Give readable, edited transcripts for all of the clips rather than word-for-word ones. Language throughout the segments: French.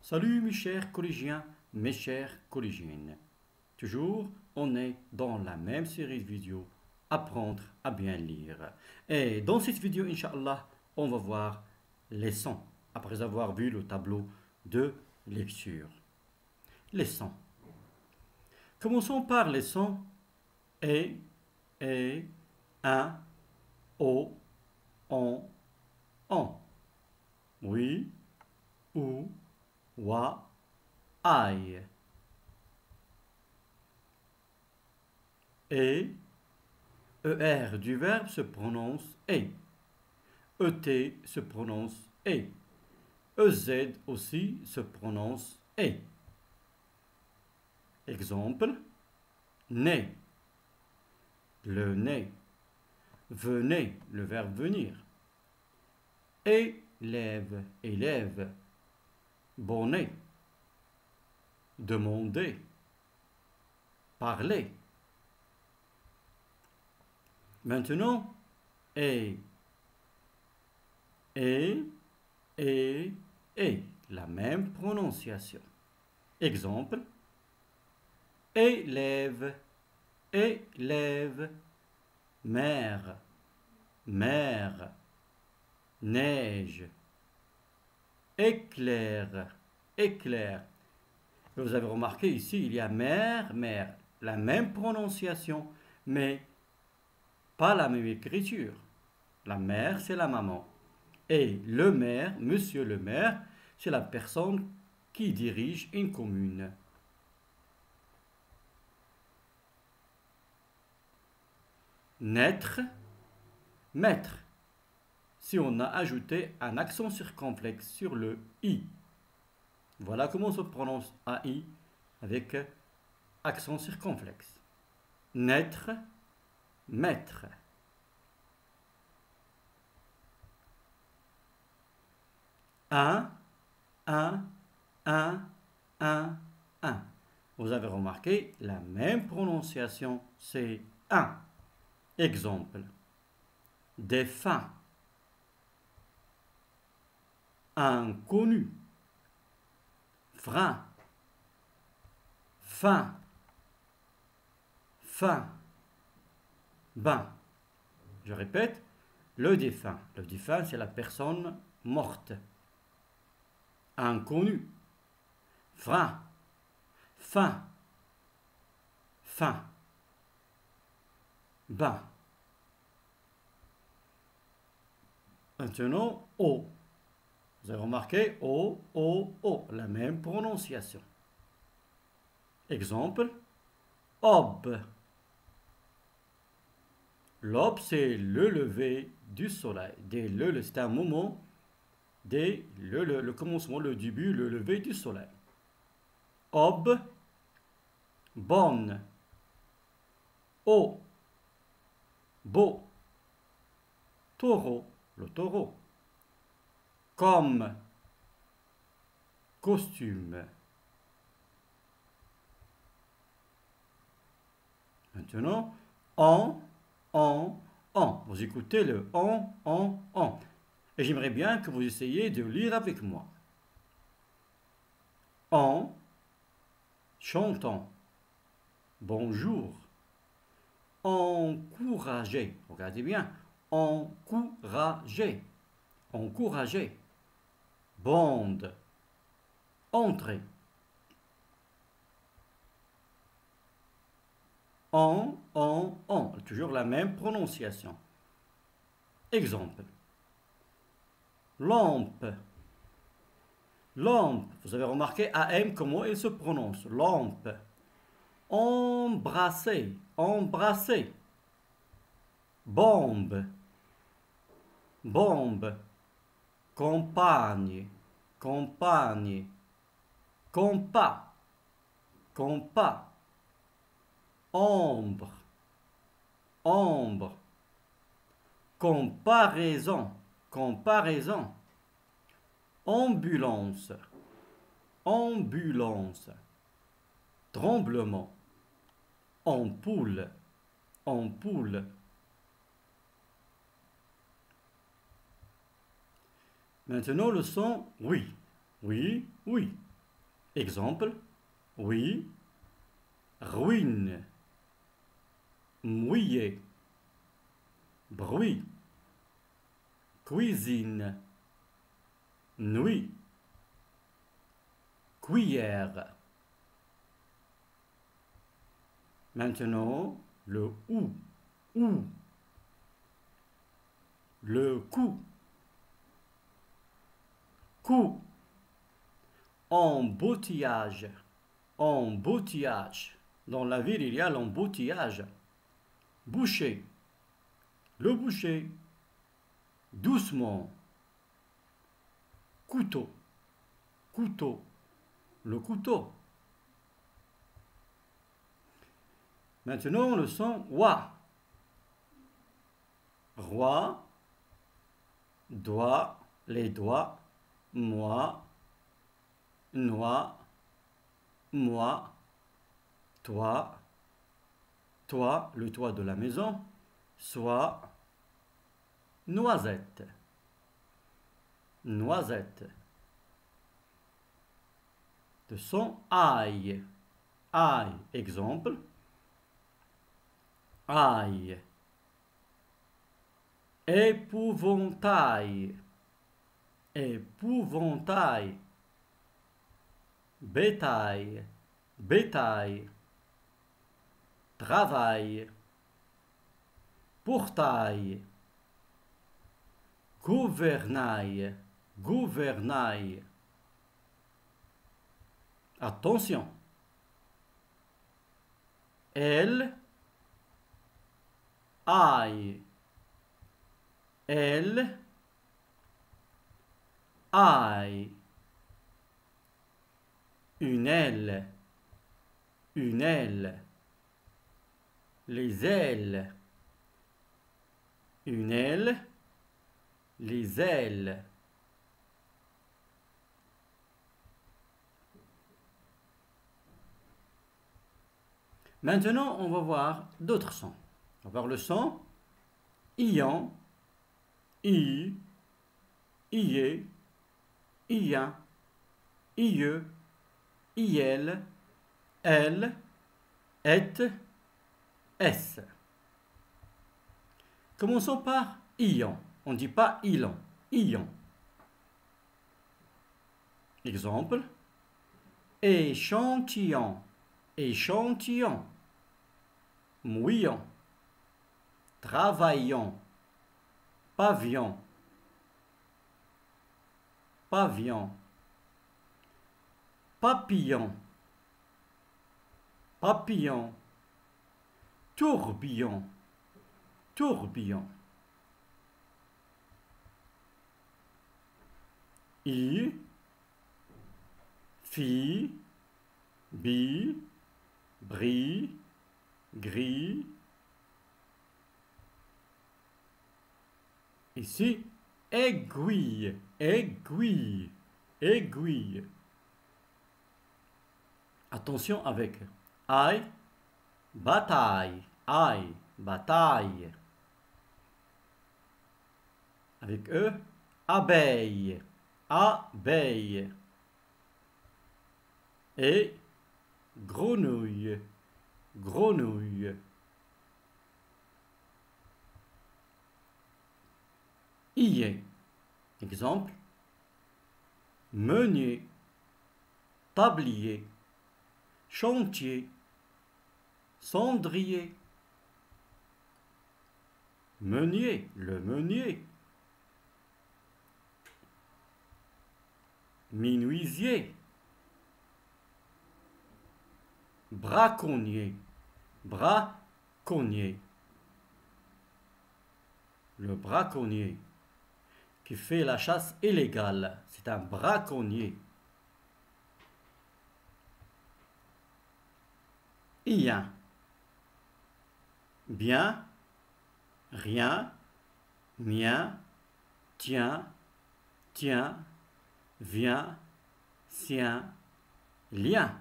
Salut mes chers collégiens, mes chères collégiennes. Toujours, on est dans la même série de vidéos, apprendre à bien lire. Et dans cette vidéo, Inch'Allah, on va voir les sons, après avoir vu le tableau de lecture. Les sons. Commençons par les sons E, E, un, O, on. Oui, ou, wa, aïe. Et, ER du verbe se prononce E. ET se prononce E. EZ aussi se prononce E. Exemple, né, le nez. Venez, le verbe venir. Élève, élève. Bonnet. Demander. Parler. Maintenant, et, et, et. La même prononciation. Exemple, élève, élève. Mer, mer. Neige. Éclair, éclair. Vous avez remarqué ici, il y a mer, mer. La même prononciation, mais pas la même écriture. La mère, c'est la maman. Et le maire, monsieur le maire, c'est la personne qui dirige une commune. Naître, maître. Si on a ajouté un accent circonflexe sur le i. Voilà comment se prononce AI avec accent circonflexe. Naître, maître. Un, un, un. Vous avez remarqué, la même prononciation, c'est un. Exemple, défunt, inconnu, frein, fin, fin, bain. Je répète, le défunt. Le défunt, c'est la personne morte. Inconnu, frein, fin, fin, bain. Maintenant, O. Vous avez remarqué, O, la même prononciation. Exemple, aube. L'aube, c'est le lever du soleil. C'est un moment dès le commencement, le début, le lever du soleil. Aube, bonne. Au, beau. Taureau, le taureau. Comme, costume. Maintenant, en. Vous écoutez le en. Et j'aimerais bien que vous essayiez de lire avec moi. En chantant. Bonjour. Encourager. Regardez bien. Encourager. Encourager. Bande. Entrer. En. Toujours la même prononciation. Exemple. Lampe. Lampe. Vous avez remarqué AM comment il se prononce. Lampe. Embrasser. Embrasser. Bombe. Bombe. Compagne. Compagne. Compas. Compas. Ombre. Ombre. Comparaison. Comparaison. Ambulance. Ambulance. Tremblement. Ampoule. Ampoule. Maintenant le son oui. Oui. Exemple, oui, ruine, mouiller, bruit, cuisine, nuit, cuillère. Maintenant, le ou, le coup, embouteillage, embouteillage. Dans la ville, il y a l'embouteillage. Boucher, le boucher, doucement, couteau, couteau, le couteau. Maintenant, le son wa. Roi, doigt, les doigts, moi, noix, moi, toi, toi, le toit de la maison, soit, noisette, noisette. Le son aïe, aïe, exemple, aïe, épouvantail, épouvantail, bétail, bétail, travail, portail, gouvernail, gouvernail. Attention. Elle, aille, elle, aille. Une aile, une aile. Les ailes, une aile, les ailes. Maintenant, on va voir d'autres sons. On va voir le son ion, i, ié, ien, ieux, iel, elle, et, s. Commençons par ion. On ne dit pas ilan, ion. Exemple, échantillon, échantillon. Mouillon, travaillons, pavillon, pavillon, papillon, papillon, tourbillon, tourbillon. I, fi, bi, bri, gris. Ici, aiguille, aiguille, aiguille. Attention avec aïe, bataille, aïe, bataille. Avec E, abeille, abeille. Et grenouille, grenouille. Ié. Exemple, meunier, tablier, chantier, cendrier. Meunier, le meunier. Menuisier. Braconnier, braconnier. Le braconnier qui fait la chasse illégale, c'est un braconnier. Ien. Bien, rien, mien, tiens, tiens, viens, sien, lien.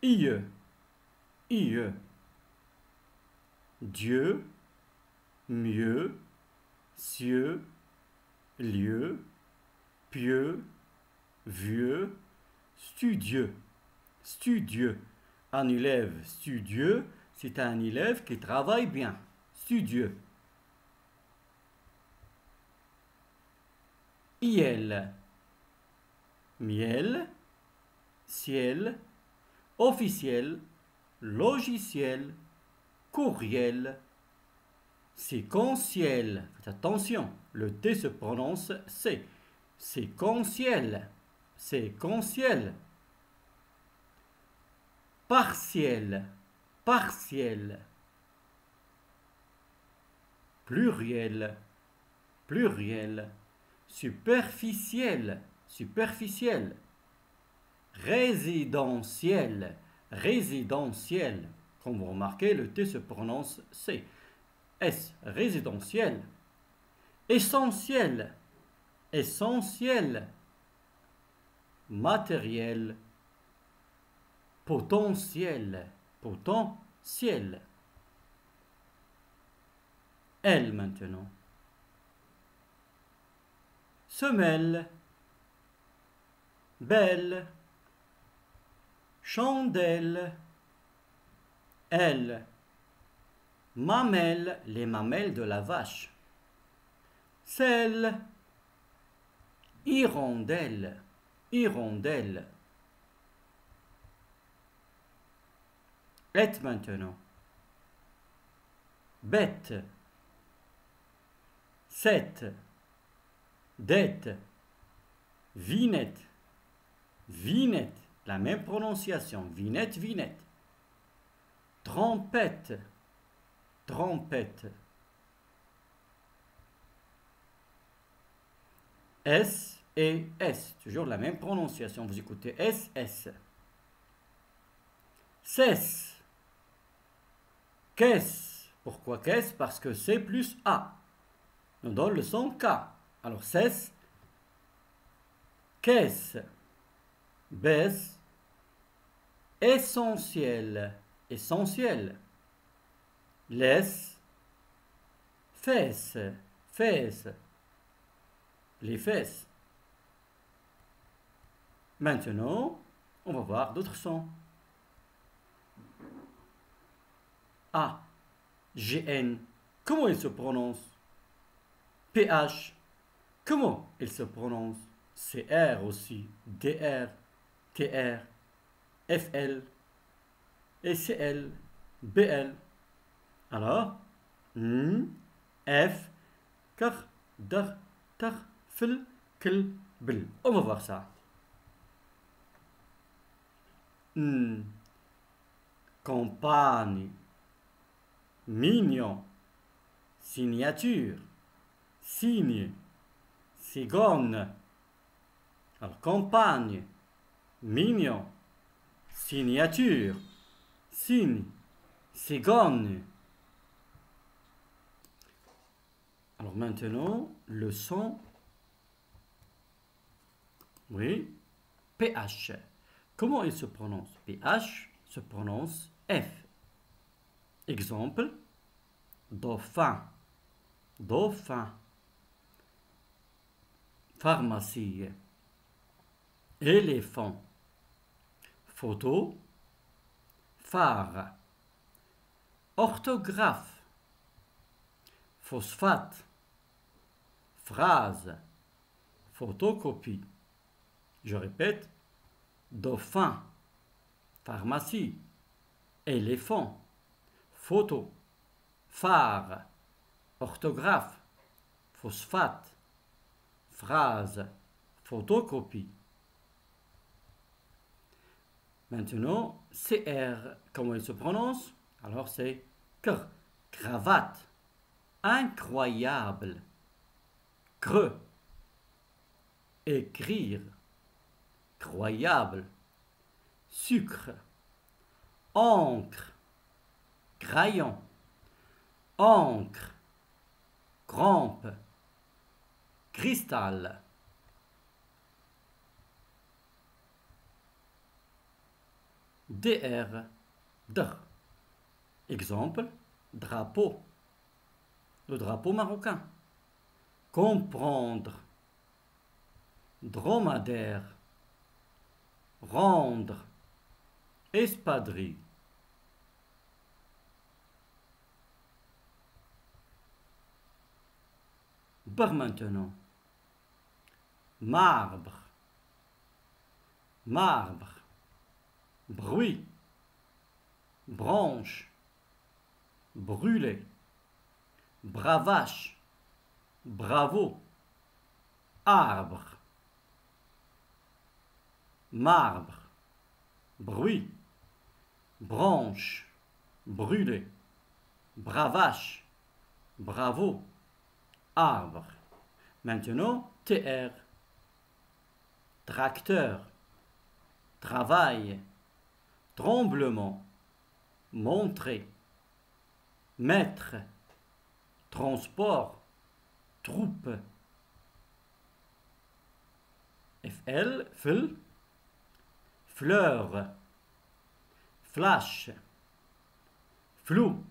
Ieux, ieux. Dieu, mieux, cieux, lieu, pieux, vieux, studieux. Studieux. Un élève studieux, c'est un élève qui travaille bien. Studieux. IL. Miel, ciel, officiel, logiciel, courriel, séquentiel. Faites attention, le T se prononce C. Séquentiel, séquentiel. Partiel, partiel. Pluriel, pluriel. Superficiel, superficiel. Résidentiel, résidentiel. Comme vous remarquez, le T se prononce C. S, résidentiel. Essentiel, essentiel. Matériel, potentiel, potentiel. Elle maintenant. Semelle, belle, chandelle, elle, mamelle, les mamelles de la vache, selle, hirondelle, hirondelle. Et maintenant, bête, sept, dette, vinette, vinette, la même prononciation, vinette, vinette. Trompette, trompette. S et S, toujours la même prononciation, vous écoutez S, S. Cesse, caisse. Pourquoi caisse? Parce que C plus A nous donne le son K. Alors cesse, caisse, baisse, essentiel, essentiel, laisse, fesse, fesse, les fesses. Maintenant, on va voir d'autres sons. A, GN, comment il se prononce? PH, comment il se prononce? CR aussi, DR, TR, FL, SL, BL. Alors, F, Kar, Dar, Tar, Fil, Kil, Bil. On va voir ça. Campagne, mignon, signature, signe, cigogne. Alors, campagne, mignon, signature, signe, cigogne. Alors maintenant, le son, oui, PH. Comment il se prononce? PH se prononce F. Exemple, dauphin, dauphin. Pharmacie, éléphant. Photo, phare. Orthographe, phosphate. Phrase, photocopie. Je répète, dauphin, pharmacie, éléphant, photo, phare, orthographe, phosphate, phrase, photocopie. Maintenant, CR, comment il se prononce? Alors c'est cr, cravate, incroyable, creux, écrire, croyable, sucre, encre, crayon, encre, crampe, cristal. DR, dr. Exemple, drapeau, le drapeau marocain. Comprendre, dromadaire, rendre, espadrille. Par maintenant, marbre, marbre, bruit, branche, brûler, bravache, bravo, arbre, marbre, bruit, branche, brûler, bravache, bravo, arbre. Maintenant, TR, tracteur, travail, tremblement, montrer, maître, transport, troupe. FL, fil, fleur, flash, flou,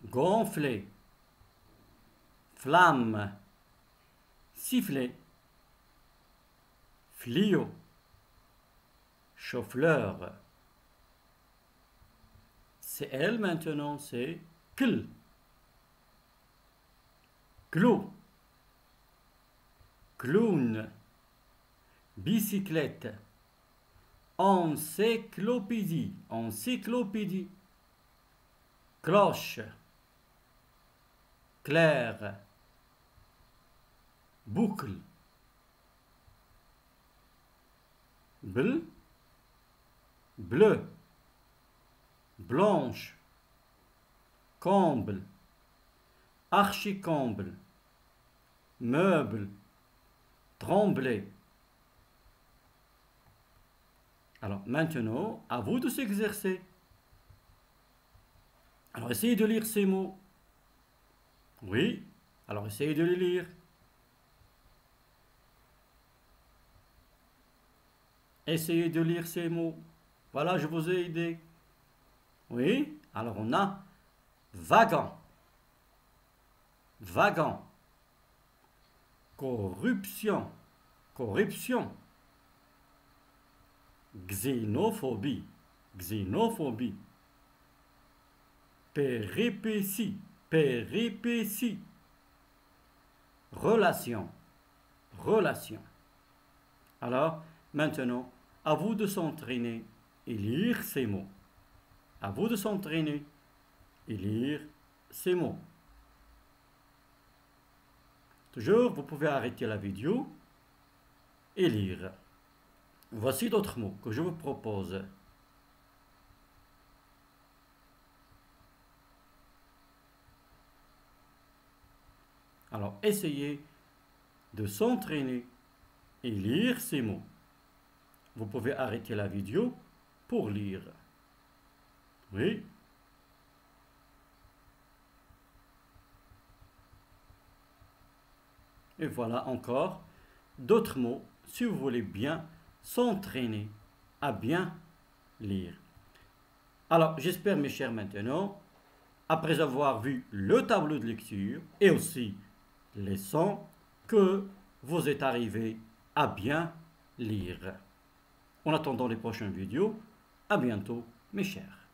gonfler, flamme, sifflet, fléau, chauffleur. CL maintenant, c'est cl, clou, clown, bicyclette, encyclopédie, encyclopédie, cloche, clair, boucle, bleu, bleu, blanche, comble, archicomble, meuble, trembler. Alors maintenant, à vous de s'exercer. Alors essayez de lire ces mots. Oui, alors essayez de les lire. Essayez de lire ces mots. Voilà, je vous ai aidé. Oui, alors on a vagant, vagant, corruption, corruption, xénophobie, xénophobie, péripétie, péripétie, relation, relation. Alors, maintenant, à vous de s'entraîner et lire ces mots. À vous de s'entraîner et lire ces mots. Toujours, vous pouvez arrêter la vidéo et lire. Voici d'autres mots que je vous propose. Alors, essayez de s'entraîner et lire ces mots. Vous pouvez arrêter la vidéo pour lire. Oui. Et voilà encore d'autres mots si vous voulez bien s'entraîner à bien lire. Alors, j'espère mes chers maintenant, après avoir vu le tableau de lecture et aussi les sons, que vous êtes arrivé à bien lire. En attendant les prochaines vidéos, à bientôt mes chers.